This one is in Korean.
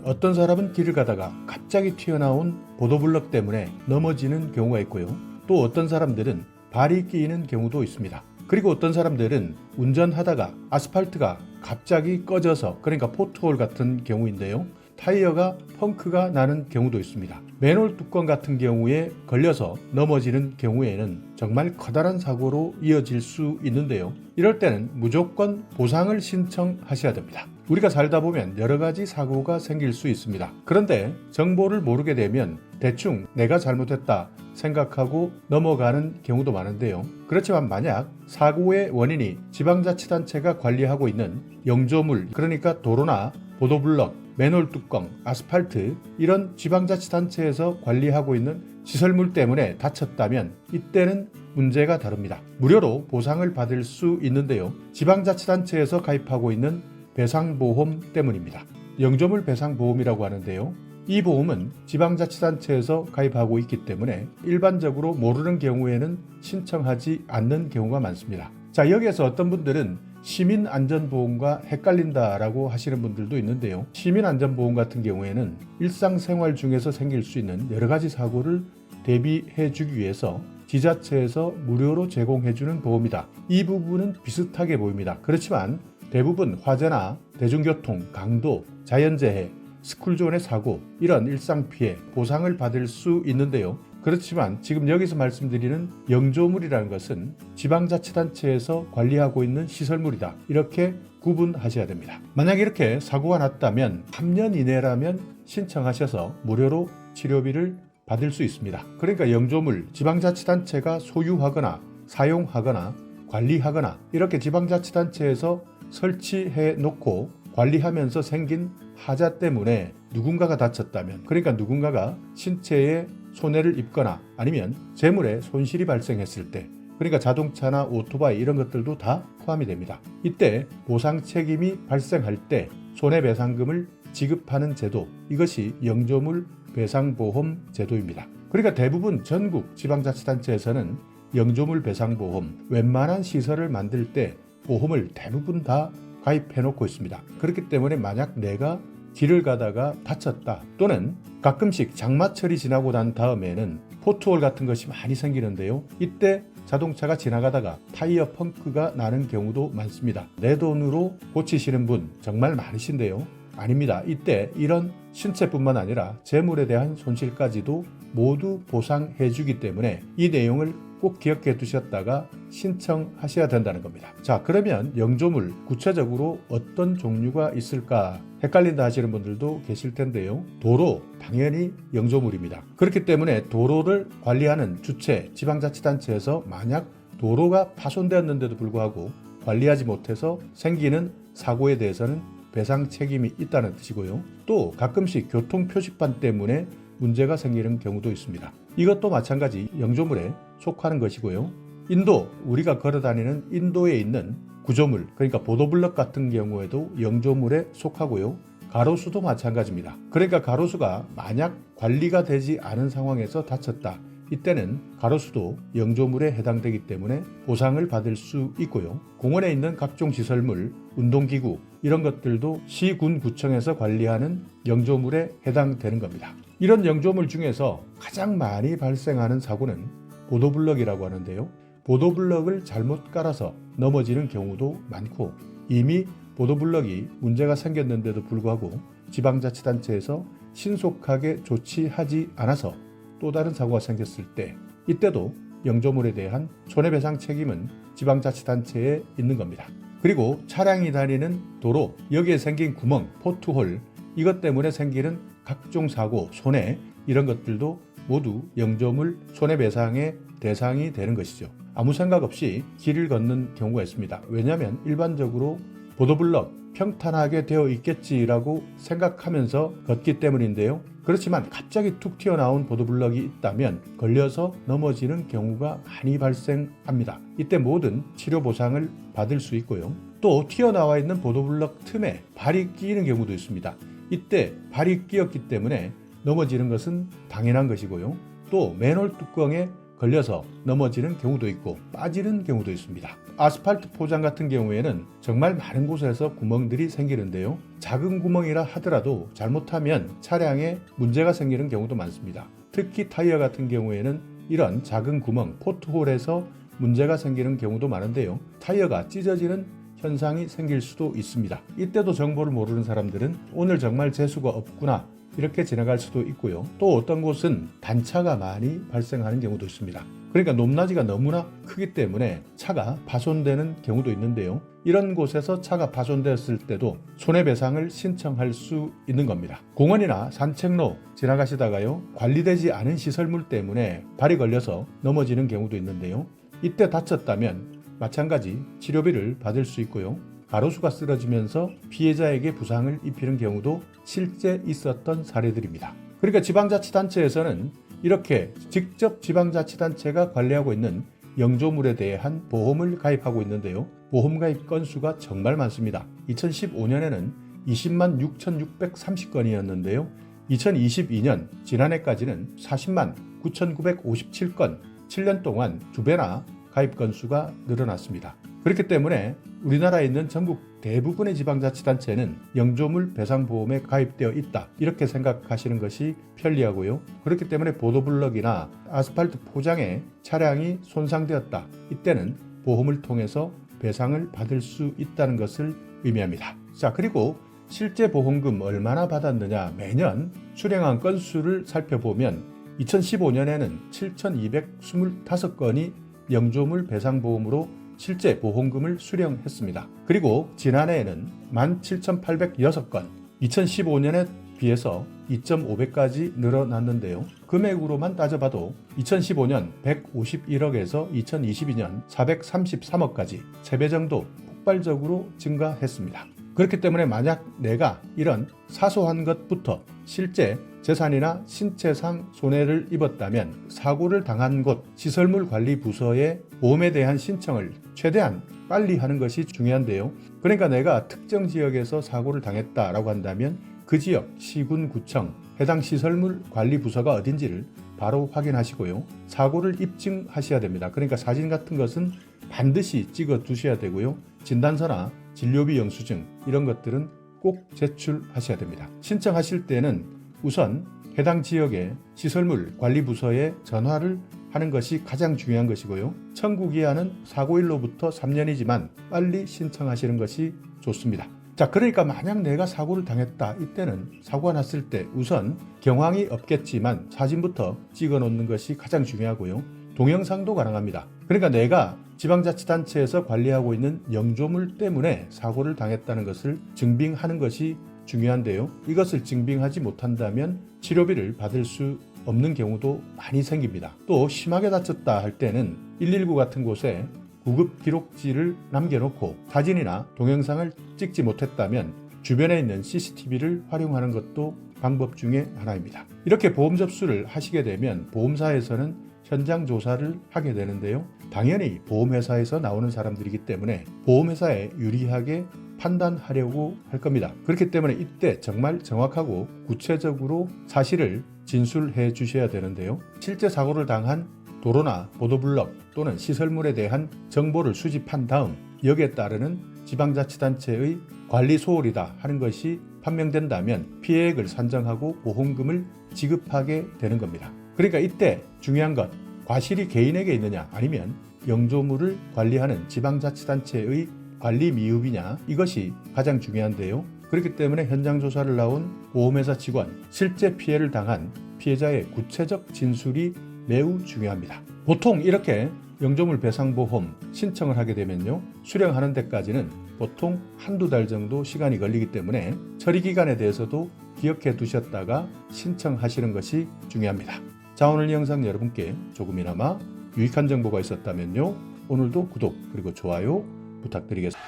어떤 사람은 길을 가다가 갑자기 튀어나온 보도블럭 때문에 넘어지는 경우가 있고요. 또 어떤 사람들은 발이 끼이는 경우도 있습니다. 그리고 어떤 사람들은 운전하다가 아스팔트가 갑자기 꺼져서, 그러니까 포트홀 같은 경우인데요. 타이어가 펑크가 나는 경우도 있습니다. 맨홀 뚜껑 같은 경우에 걸려서 넘어지는 경우에는 정말 커다란 사고로 이어질 수 있는데요. 이럴 때는 무조건 보상을 신청하셔야 됩니다. 우리가 살다 보면 여러 가지 사고가 생길 수 있습니다. 그런데 정보를 모르게 되면 대충 내가 잘못했다 생각하고 넘어가는 경우도 많은데요. 그렇지만 만약 사고의 원인이 지방자치단체가 관리하고 있는 영조물, 그러니까 도로나 보도블럭, 맨홀 뚜껑, 아스팔트, 이런 지방자치단체에서 관리하고 있는 시설물 때문에 다쳤다면 이때는 문제가 다릅니다. 무료로 보상을 받을 수 있는데요. 지방자치단체에서 가입하고 있는 배상보험 때문입니다. 영조물 배상보험이라고 하는데요. 이 보험은 지방자치단체에서 가입하고 있기 때문에 일반적으로 모르는 경우에는 신청하지 않는 경우가 많습니다. 자, 여기에서 어떤 분들은 시민안전보험과 헷갈린다라고 하시는 분들도 있는데요. 시민안전보험 같은 경우에는 일상생활 중에서 생길 수 있는 여러 가지 사고를 대비해 주기 위해서 지자체에서 무료로 제공해주는 보험이다. 이 부분은 비슷하게 보입니다. 그렇지만 대부분 화재나 대중교통, 강도, 자연재해, 스쿨존의 사고, 이런 일상피해 보상을 받을 수 있는데요. 그렇지만 지금 여기서 말씀드리는 영조물이라는 것은 지방자치단체에서 관리하고 있는 시설물이다. 이렇게 구분하셔야 됩니다. 만약 이렇게 사고가 났다면 3년 이내라면 신청하셔서 무료로 치료비를 받을 수 있습니다. 그러니까 영조물, 지방자치단체가 소유하거나 사용하거나 관리하거나 이렇게 지방자치단체에서 설치해 놓고 관리하면서 생긴 하자 때문에 누군가가 다쳤다면, 그러니까 누군가가 신체에 손해를 입거나 아니면 재물에 손실이 발생했을 때, 그러니까 자동차나 오토바이 이런 것들도 다 포함이 됩니다. 이때 보상 책임이 발생할 때 손해배상금을 지급하는 제도, 이것이 영조물 배상보험 제도입니다. 그러니까 대부분 전국 지방자치단체에서는 영조물 배상보험, 웬만한 시설을 만들 때 보험을 대부분 다 가입해 놓고 있습니다. 그렇기 때문에 만약 내가 길을 가다가 다쳤다, 또는 가끔씩 장마철이 지나고 난 다음에는 포트홀 같은 것이 많이 생기는데요. 이때 자동차가 지나가다가 타이어 펑크가 나는 경우도 많습니다. 내 돈으로 고치시는 분 정말 많으신데요. 아닙니다. 이때 이런 신체뿐만 아니라 재물에 대한 손실까지도 모두 보상해 주기 때문에 이 내용을 꼭 기억해 두셨다가 신청하셔야 된다는 겁니다. 자, 그러면 영조물 구체적으로 어떤 종류가 있을까 헷갈린다 하시는 분들도 계실 텐데요. 도로 당연히 영조물입니다. 그렇기 때문에 도로를 관리하는 주체 지방자치단체에서 만약 도로가 파손되었는데도 불구하고 관리하지 못해서 생기는 사고에 대해서는 배상 책임이 있다는 뜻이고요. 또 가끔씩 교통 표식판 때문에 문제가 생기는 경우도 있습니다. 이것도 마찬가지 영조물에 속하는 것이고요. 인도, 우리가 걸어다니는 인도에 있는 구조물, 그러니까 보도블럭 같은 경우에도 영조물에 속하고요. 가로수도 마찬가지입니다. 그러니까 가로수가 만약 관리가 되지 않은 상황에서 다쳤다, 이때는 가로수도 영조물에 해당되기 때문에 보상을 받을 수 있고요. 공원에 있는 각종 시설물, 운동기구 이런 것들도 시, 군, 구청에서 관리하는 영조물에 해당되는 겁니다. 이런 영조물 중에서 가장 많이 발생하는 사고는 보도블럭이라고 하는데요. 보도블럭을 잘못 깔아서 넘어지는 경우도 많고, 이미 보도블럭이 문제가 생겼는데도 불구하고 지방자치단체에서 신속하게 조치하지 않아서 또 다른 사고가 생겼을 때, 이때도 영조물에 대한 손해배상 책임은 지방자치단체에 있는 겁니다. 그리고 차량이 다니는 도로, 여기에 생긴 구멍, 포트홀, 이것 때문에 생기는 각종 사고, 손해, 이런 것들도 모두 영조물 손해배상의 대상이 되는 것이죠. 아무 생각 없이 길을 걷는 경우가 있습니다. 왜냐하면 일반적으로 보도블럭 평탄하게 되어 있겠지라고 생각하면서 걷기 때문인데요. 그렇지만 갑자기 툭 튀어나온 보도블럭이 있다면 걸려서 넘어지는 경우가 많이 발생합니다. 이때 모든 치료 보상을 받을 수 있고요. 또 튀어나와 있는 보도블럭 틈에 발이 끼이는 경우도 있습니다. 이때 발이 끼었기 때문에 넘어지는 것은 당연한 것이고요. 또 맨홀 뚜껑에 걸려서 넘어지는 경우도 있고 빠지는 경우도 있습니다. 아스팔트 포장 같은 경우에는 정말 많은 곳에서 구멍들이 생기는데요. 작은 구멍이라 하더라도 잘못하면 차량에 문제가 생기는 경우도 많습니다. 특히 타이어 같은 경우에는 이런 작은 구멍, 포트홀에서 문제가 생기는 경우도 많은데요. 타이어가 찢어지는 현상이 생길 수도 있습니다. 이때도 정보를 모르는 사람들은 오늘 정말 재수가 없구나 이렇게 지나갈 수도 있고요. 또 어떤 곳은 단차가 많이 발생하는 경우도 있습니다. 그러니까 높낮이가 너무나 크기 때문에 차가 파손되는 경우도 있는데요. 이런 곳에서 차가 파손되었을 때도 손해배상을 신청할 수 있는 겁니다. 공원이나 산책로 지나가시다가요, 관리되지 않은 시설물 때문에 발이 걸려서 넘어지는 경우도 있는데요. 이때 다쳤다면 마찬가지 치료비를 받을 수 있고요. 가로수가 쓰러지면서 피해자에게 부상을 입히는 경우도 실제 있었던 사례들입니다. 그러니까 지방자치단체에서는 이렇게 직접 지방자치단체가 관리하고 있는 영조물에 대한 보험을 가입하고 있는데요. 보험 가입 건수가 정말 많습니다. 2015년에는 20만 6,630건이었는데요. 2022년 지난해까지는 40만 9,957건, 7년 동안 2배나 가입 건수가 늘어났습니다. 그렇기 때문에 우리나라에 있는 전국 대부분의 지방자치단체는 영조물 배상보험에 가입되어 있다, 이렇게 생각하시는 것이 편리하고요. 그렇기 때문에 보도블럭이나 아스팔트 포장에 차량이 손상되었다, 이때는 보험을 통해서 배상을 받을 수 있다는 것을 의미합니다. 자, 그리고 실제 보험금 얼마나 받았느냐, 매년 수령한 건수를 살펴보면 2015년에는 7,225건이 영조물 배상보험으로 실제 보험금을 수령했습니다. 그리고 지난해에는 17,806건, 2015년에 비해서 2.5배까지 늘어났는데요. 금액으로만 따져봐도 2015년 151억에서 2022년 433억까지 3배 정도 폭발적으로 증가했습니다. 그렇기 때문에 만약 내가 이런 사소한 것부터 실제 재산이나 신체상 손해를 입었다면 사고를 당한 곳 시설물 관리 부서에 보험에 대한 신청을 최대한 빨리 하는 것이 중요한데요. 그러니까 내가 특정 지역에서 사고를 당했다라고 한다면 그 지역 시군 구청 해당 시설물 관리 부서가 어딘지를 바로 확인하시고요. 사고를 입증하셔야 됩니다. 그러니까 사진 같은 것은 반드시 찍어 두셔야 되고요. 진단서나 진료비 영수증 이런 것들은 꼭 제출하셔야 됩니다. 신청하실 때는 우선 해당 지역의 시설물 관리부서에 전화를 하는 것이 가장 중요한 것이고요. 청구기한은 사고일로부터 3년이지만 빨리 신청하시는 것이 좋습니다. 자, 그러니까 만약 내가 사고를 당했다, 이때는 사고가 났을 때 우선 경황이 없겠지만 사진부터 찍어 놓는 것이 가장 중요하고요. 동영상도 가능합니다. 그러니까 내가 지방자치단체에서 관리하고 있는 영조물 때문에 사고를 당했다는 것을 증빙하는 것이 중요한데요. 이것을 증빙하지 못한다면 치료비를 받을 수 없는 경우도 많이 생깁니다. 또 심하게 다쳤다 할 때는 119 같은 곳에 구급 기록지를 남겨놓고 사진이나 동영상을 찍지 못했다면 주변에 있는 CCTV를 활용하는 것도 방법 중에 하나입니다. 이렇게 보험 접수를 하시게 되면 보험사에서는 현장 조사를 하게 되는데요. 당연히 보험회사에서 나오는 사람들이기 때문에 보험회사에 유리하게 판단하려고 할 겁니다. 그렇기 때문에 이때 정말 정확하고 구체적으로 사실을 진술해 주셔야 되는데요. 실제 사고를 당한 도로나 보도블럭 또는 시설물에 대한 정보를 수집한 다음 여기에 따르는 지방자치단체의 관리 소홀이다 하는 것이 판명된다면 피해액을 산정하고 보험금을 지급하게 되는 겁니다. 그러니까 이때 중요한 것, 과실이 개인에게 있느냐 아니면 영조물을 관리하는 지방자치단체의 관리 미흡이냐, 이것이 가장 중요한데요. 그렇기 때문에 현장 조사를 나온 보험회사 직원, 실제 피해를 당한 피해자의 구체적 진술이 매우 중요합니다. 보통 이렇게 영조물 배상보험 신청을 하게 되면요, 수령하는 데까지는 보통 한두 달 정도 시간이 걸리기 때문에 처리 기간에 대해서도 기억해 두셨다가 신청하시는 것이 중요합니다. 자, 오늘 영상 여러분께 조금이나마 유익한 정보가 있었다면요, 오늘도 구독 그리고 좋아요 부탁드리겠습니다.